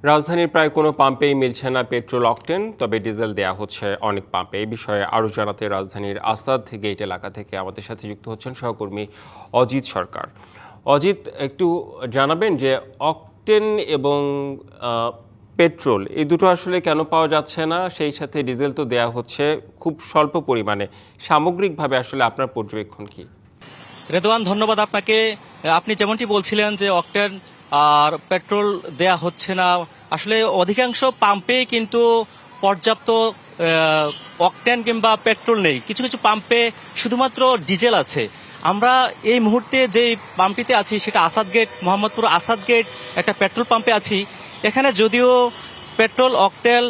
রাজধানীর প্রায় কোনো পাম্পেই মিলছে না পেট্রোল অকটেন, তবে ডিজেল দেয়া হচ্ছে অনেক পাম্পে। এই বিষয়ে আরও জানাতে রাজধানীর আসাদ গেট এলাকা থেকে আমাদের সাথে যুক্ত হচ্ছেন সহকর্মী অজিত সরকার। অজিত, একটু জানাবেন যে অকটেন এবং পেট্রোল এই দুটো আসলে কেন পাওয়া যাচ্ছে না, সেই সাথে ডিজেল তো দেয়া হচ্ছে খুব স্বল্প পরিমাণে। সামগ্রিকভাবে আসলে আপনার পর্যবেক্ষণ কি? রেদওয়ান, ধন্যবাদ আপনাকে। আপনি যেমনটি বলছিলেন যে অকটেন আর পেট্রোল দেয়া হচ্ছে না, আসলে অধিকাংশ পাম্পে কিন্তু পর্যাপ্ত অকটেন কিংবা পেট্রোল নেই। কিছু কিছু পাম্পে শুধুমাত্র ডিজেল আছে। আমরা এই মুহূর্তে যে পাম্পটিতে আছি সেটা আসাদ গেট, মোহাম্মদপুর আসাদ গেট একটা পেট্রোল পাম্পে আছি। এখানে যদিও পেট্রোল, অকটেল,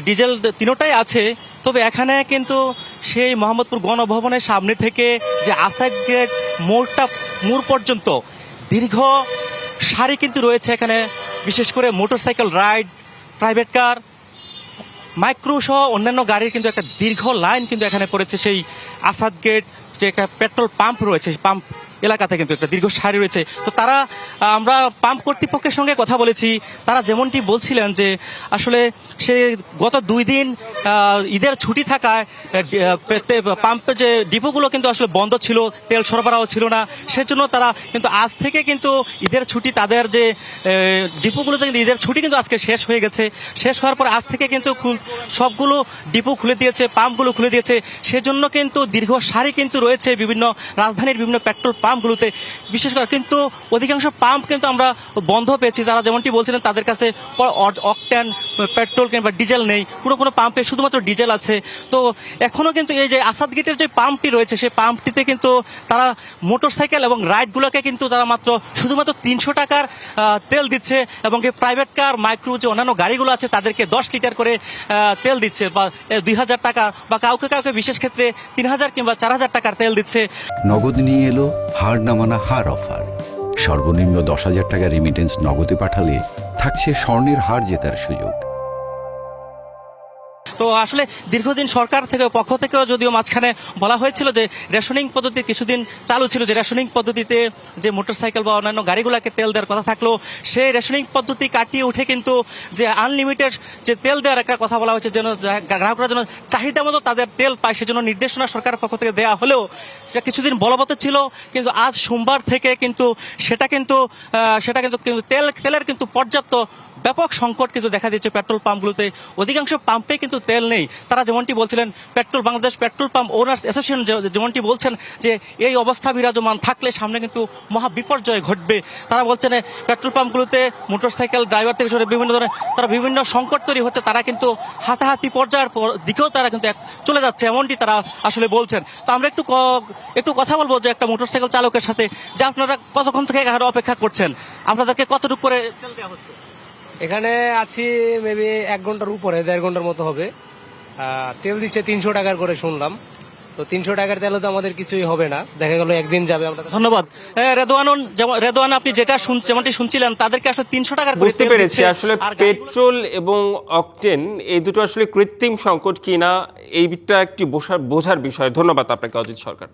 ডিজেল তিনোটাই আছে, তবে এখানে কিন্তু সেই মোহাম্মদপুর গণভবনের সামনে থেকে যে আসাদ গেট মোড় পর্যন্ত দীর্ঘ সারি কিন্তু রয়েছে। এখানে বিশেষ করে motorcycle ride, private car, micro সহ অন্যান্য গাড়ির কিন্তু একটা দীর্ঘ লাইন কিন্তু এখানে পড়েছে। সেই আসাদ গেট যে একটা পেট্রোল পাম্প রয়েছে, পাম্প এলাকাতে কিন্তু একটা দীর্ঘ সারি রয়েছে। তো আমরা পাম্প কর্তৃপক্ষের সঙ্গে কথা বলেছি। তারা যেমনটি বলছিলেন যে আসলে সে গত 2 দিন ঈদের ছুটি থাকায় পাম্পের যে ডিপোগুলো কিন্তু আসলে বন্ধ ছিল, তেল সরবরাহ ছিল না। সেজন্য তারা কিন্তু আজ থেকে কিন্তু ঈদের ছুটি, তাদের যে ডিপোগুলোতে কিন্তু ঈদের ছুটি কিন্তু আজকে শেষ হয়ে গেছে। শেষ হওয়ার পর আজ থেকে কিন্তু সবগুলো ডিপো খুলে দিয়েছে, পাম্পগুলো খুলে দিয়েছে। সেজন্য কিন্তু দীর্ঘ সারি কিন্তু রয়েছে বিভিন্ন রাজধানীর বিভিন্ন পেট্রোল পাম্পগুলোতে। বিশেষ করে কিন্তু অধিকাংশ পাম্প কিন্তু আমরা বন্ধ পেয়েছি। তারা যেমনটি বলছিলেন তাদের কাছে অকটেন, পেট্রোল কিংবা ডিজেল নেই। কোনো পাম্পে শুধুমাত্র ডিজেল আছে। তো এখনো কিন্তু এই যে আসাদ গেটের যে পাম্পটি রয়েছে সেই পাম্পটিতে কিন্তু তারা মোটরসাইকেল এবং রাইডগুলোকে কিন্তু তারা শুধুমাত্র 300 টাকার তেল দিচ্ছে, এবং প্রাইভেট কার, মাইক্রো যে অন্যান্য গাড়িগুলো আছে তাদেরকে 10 লিটার করে তেল দিচ্ছে, বা 2000 টাকা, বা কাউকে কাউকে বিশেষ ক্ষেত্রে 3000 কিংবা 4000 টাকার তেল দিচ্ছে। নগদ নিয়ে এলো হার না মানা হার অফার। সর্বনিম্ন 10,000 টাকা রেমিটেন্স নগদে পাঠালে থাকছে স্বর্ণের হার জেতার সুযোগ। তো আসলে দীর্ঘদিন সরকার থেকে পক্ষ থেকেও যদিও মাঝখানে বলা হয়েছিল যে রেশনিং পদ্ধতি কিছুদিন চালু ছিল, যে রেশনিং পদ্ধতিতে যে মোটরসাইকেল বা অন্যান্য গাড়িগুলোকে তেল দেওয়ার কথা থাকলো, সেই রেশনিং পদ্ধতি কাটিয়ে উঠে কিন্তু যে আনলিমিটেড যে তেল দেওয়ার একটা কথা বলা হয়েছে, যেন গ্রাহকরা যেন চাহিদা মতো তাদের তেল পায়, সেজন্য নির্দেশনা সরকারের পক্ষ থেকে দেওয়া হলেও সেটা কিছুদিন বলবৎ ছিল। কিন্তু আজ সোমবার থেকে কিন্তু সেটা কিন্তু তেলের কিন্তু পর্যাপ্ত ব্যাপক সংকট কিন্তু দেখা দিচ্ছে পেট্রোল পাম্পগুলোতে। অধিকাংশ পাম্পে কিন্তু তেল নেই। তারা যেমনটি বলছিলেন, Bangladesh petrol pump owners association যেমনটি বলছেন যে এই অবস্থা বিরাজমান থাকলে সামনে কিন্তু মহা বিপর্যয় ঘটবে। তারা বলছেন পেট্রোল পাম্পগুলোতে মোটরসাইকেল ড্রাইভার থেকে শুরু বিভিন্ন ধরনের বিভিন্ন সংকট তৈরি হচ্ছে। তারা কিন্তু হাতাহাতি পর্যায়ের দিকেও তারা কিন্তু চলে যাচ্ছে, এমনটি তারা আসলে বলছেন। তো আমরা একটু কথা বলবো যে একটা মোটরসাইকেল চালকের সাথে, যে আপনারা কতক্ষণ থেকে এখানে অপেক্ষা করছেন, আপনাদেরকে কতটুকু করে তেল দেওয়া হচ্ছে? এখানে আছি মেবি 1 ঘন্টার উপরে, 1.5 ঘন্টার মতো হবে। তেল দিচ্ছে 300 টাকার করে শুনলাম। তো 300 টাকার তেলে তো আমাদের কিছুই হবে না, দেখা গেল একদিন যাবে। আমরা ধন্যবাদ। রেদওয়ান, আপনি যেমনটি শুনছিলেন তাদেরকে আসলে 300 টাকার বুঝতে পেরেছি। আসলে পেট্রোল এবং অকটেন এই দুটো আসলে কৃত্রিম সংকট কিনা, এইটা একটি বোঝার বিষয়। ধন্যবাদ আপনাকে অজিত সরকার।